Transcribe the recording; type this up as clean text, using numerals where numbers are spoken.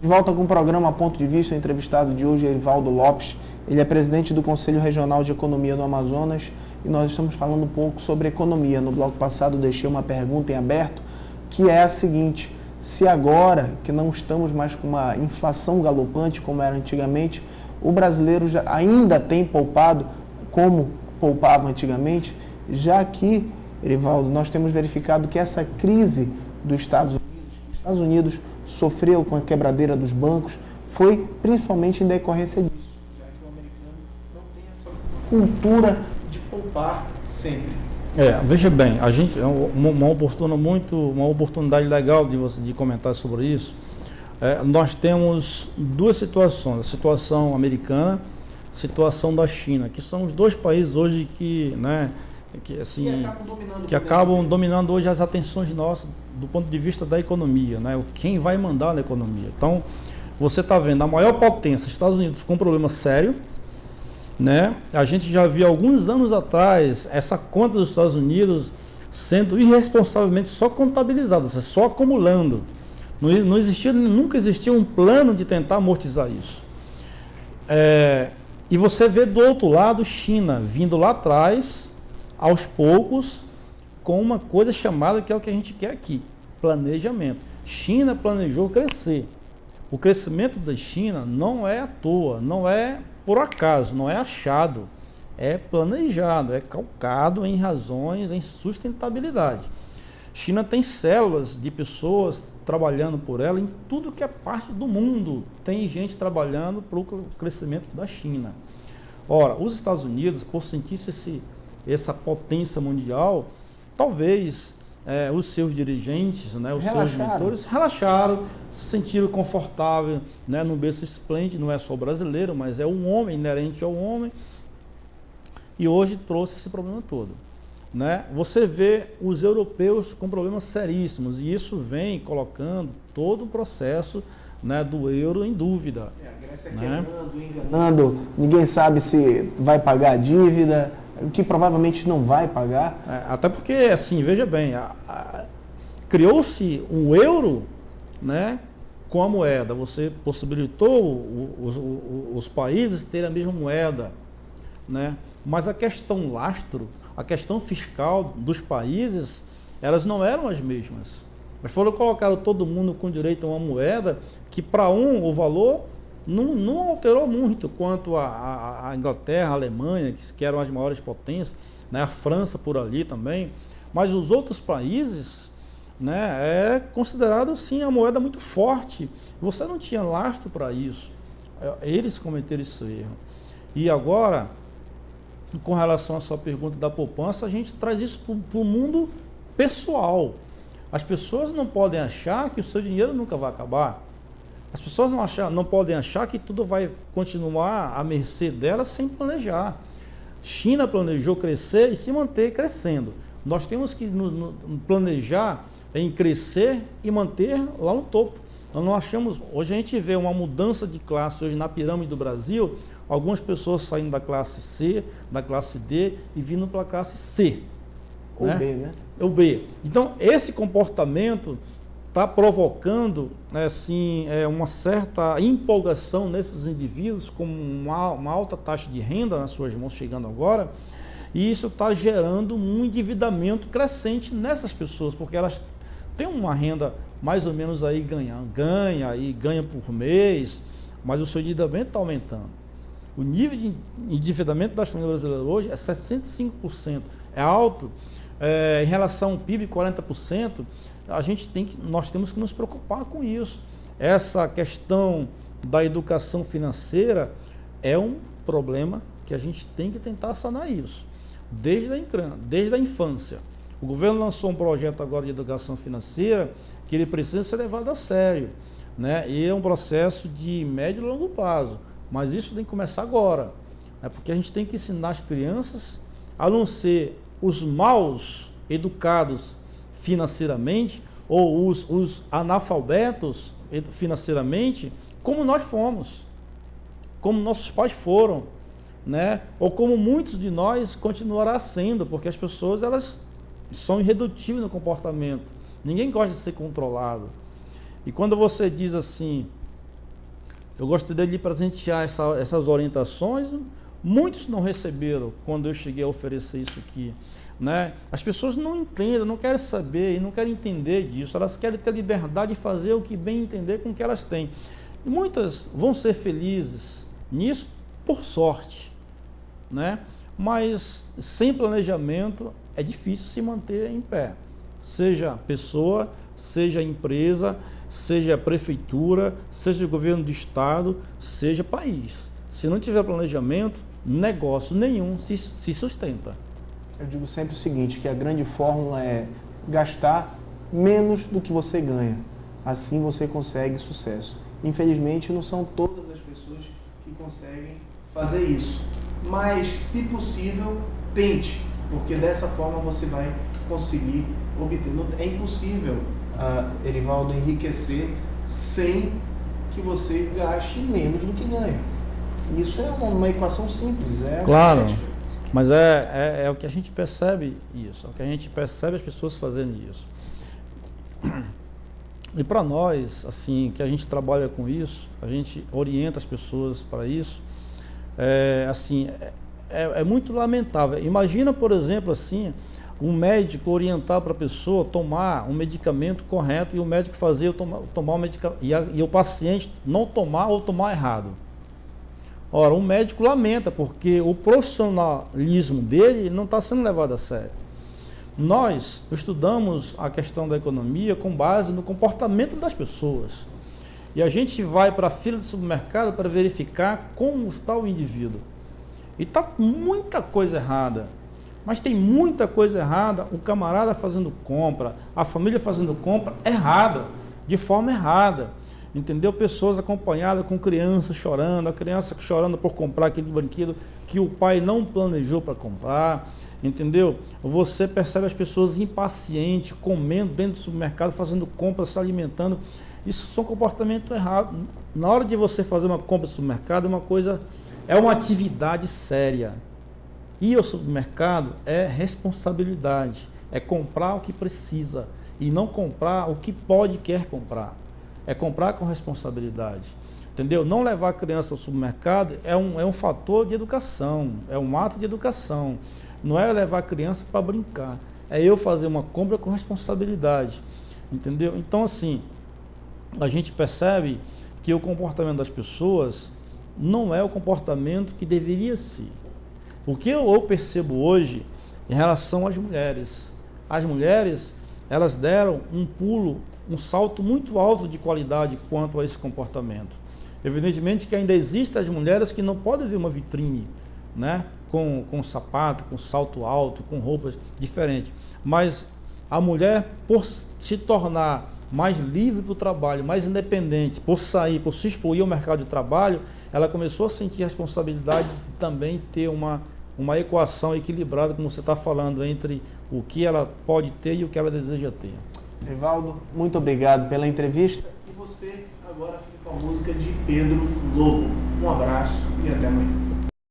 De volta com o programa Ponto de Vista, o entrevistado de hoje é Erivaldo Lopes. Ele é presidente do Conselho Regional de Economia do Amazonas e nós estamos falando um pouco sobre economia. No bloco passado deixei uma pergunta em aberto, que é a seguinte: se agora que não estamos mais com uma inflação galopante como era antigamente, o brasileiro ainda tem poupado como poupava antigamente, já que, Erivaldo, nós temos verificado que essa crise dos Estados Unidos sofreu com a quebradeira dos bancos, foi principalmente em decorrência disso, já que o americano não tem essa cultura de poupar sempre. Veja bem, a gente uma oportunidade legal de comentar sobre isso. Nós temos duas situações: a situação americana, a situação da China, que são os dois países hoje que acabam dominando hoje as atenções nossas do ponto de vista da economia, né? Quem vai mandar na economia. Então, você está vendo a maior potência, Estados Unidos, com um problema sério, né? A gente já viu alguns anos atrás essa conta dos Estados Unidos sendo irresponsavelmente só contabilizada, só acumulando. Nunca existia um plano de tentar amortizar isso. E você vê do outro lado China vindo lá atrás, aos poucos, com uma coisa chamada, que é o que a gente quer aqui: planejamento. China planejou crescer. O crescimento da China não é à toa, não é por acaso, não é achado, é planejado, é calcado em razões, em sustentabilidade. China tem células de pessoas trabalhando por ela em tudo que é parte do mundo. Tem gente trabalhando para o crescimento da China. Ora, os Estados Unidos, por sentir-se essa potência mundial, talvez os seus dirigentes, né, os seus mentores, relaxaram, se sentiram confortáveis, né, no berço esplêndido. Não é só o brasileiro, mas é um homem, inerente ao homem, e hoje trouxe esse problema todo, né? Você vê os europeus com problemas seríssimos, e isso vem colocando todo o processo, né, do euro em dúvida. A Grécia enganando, ninguém sabe se vai pagar a dívida, o que provavelmente não vai pagar. Até porque, assim, veja bem, criou-se um euro, né, com a moeda. Você possibilitou os países terem a mesma moeda, né? Mas a questão lastro, a questão fiscal dos países, elas não eram as mesmas. Mas foram colocar todo mundo com direito a uma moeda que, para o valor não alterou muito, quanto a Inglaterra, a Alemanha, que eram as maiores potências, né, a França por ali também. Mas os outros países, né, é considerado sim a moeda muito forte. Você não tinha lastro para isso. Eles cometeram esse erro. E agora, com relação à sua pergunta da poupança, a gente traz isso para o mundo pessoal. As pessoas não podem achar que o seu dinheiro nunca vai acabar. As pessoas não podem achar que tudo vai continuar à mercê delas sem planejar. China planejou crescer e se manter crescendo. Nós temos que planejar em crescer e manter lá no topo. Nós não achamos, hoje a gente vê uma mudança de classe hoje na pirâmide do Brasil, algumas pessoas saindo da classe C, da classe D e vindo para a classe C. Ou B, né? O B. Então, esse comportamento está provocando, assim, uma certa empolgação nesses indivíduos, com uma alta taxa de renda nas suas mãos chegando agora, e isso está gerando um endividamento crescente nessas pessoas, porque elas têm uma renda mais ou menos aí ganha por mês, mas o seu endividamento está aumentando. O nível de endividamento das famílias brasileiras hoje é 65%, é alto. Em relação ao PIB, 40%, nós temos que nos preocupar com isso. Essa questão da educação financeira é um problema que a gente tem que tentar sanar isso, desde a infância. O governo lançou um projeto agora de educação financeira que ele precisa ser levado a sério, né? E é um processo de médio e longo prazo, mas isso tem que começar agora, né? Porque a gente tem que ensinar as crianças a não ser os maus educados financeiramente, ou os analfabetos financeiramente, como nós fomos, como nossos pais foram, né? Ou como muitos de nós continuará sendo, porque as pessoas, elas são irredutíveis no comportamento. Ninguém gosta de ser controlado. E quando você diz assim, eu gostaria de lhe presentear essas orientações. Muitos não receberam quando eu cheguei a oferecer isso aqui, né? As pessoas não entendem, não querem saber e não querem entender disso. Elas querem ter liberdade de fazer o que bem entender com o que elas têm. E muitas vão ser felizes nisso por sorte, né? Mas sem planejamento é difícil se manter em pé. Seja pessoa, seja empresa, seja prefeitura, seja governo de estado, seja país. Se não tiver planejamento, negócio nenhum se sustenta. Eu digo sempre o seguinte, que a grande fórmula é gastar menos do que você ganha. Assim você consegue sucesso. Infelizmente, não são todas as pessoas que conseguem fazer isso. Mas, se possível, tente, porque dessa forma você vai conseguir obter. É impossível, Erivaldo, enriquecer sem que você gaste menos do que ganha. Isso é uma equação simples. Claro, mas é o que a gente percebe isso, é o que a gente percebe as pessoas fazendo isso. E para nós, assim, que a gente trabalha com isso, a gente orienta as pessoas para isso, é muito lamentável. Imagina, por exemplo, assim, um médico orientar para a pessoa tomar um medicamento correto e o médico fazer tomar um medicamento e o paciente não tomar ou tomar errado. Ora, o médico lamenta porque o profissionalismo dele não está sendo levado a sério. Nós estudamos a questão da economia com base no comportamento das pessoas. E a gente vai para a fila do supermercado para verificar como está o indivíduo. E está muita coisa errada. Mas tem muita coisa errada, o camarada fazendo compra, a família fazendo compra errada, de forma errada. Entendeu? Pessoas acompanhadas com crianças chorando, a criança chorando por comprar aquele brinquedo que o pai não planejou para comprar. Entendeu? Você percebe as pessoas impacientes, comendo dentro do supermercado, fazendo compras, se alimentando. Isso são comportamentos errados. Na hora de você fazer uma compra no supermercado, é uma atividade séria. Ir ao supermercado é responsabilidade, é comprar o que precisa e não comprar o que pode quer comprar. É comprar com responsabilidade, entendeu? Não levar a criança ao supermercado é um fator de educação, é um ato de educação. Não é levar a criança para brincar, é eu fazer uma compra com responsabilidade, entendeu? Então, assim, a gente percebe que o comportamento das pessoas não é o comportamento que deveria ser. O que eu percebo hoje em relação às mulheres, elas deram um salto muito alto de qualidade quanto a esse comportamento. Evidentemente que ainda existem as mulheres que não podem ver uma vitrine, né, com sapato, com salto alto, com roupas diferentes. Mas a mulher, por se tornar mais livre para o trabalho, mais independente, por se expor ao mercado de trabalho, ela começou a sentir responsabilidade de também ter uma equação equilibrada, como você está falando, entre o que ela pode ter e o que ela deseja ter. Erivaldo, muito obrigado pela entrevista. E você agora fica com a música de Pedro Lobo. Um abraço e até amanhã.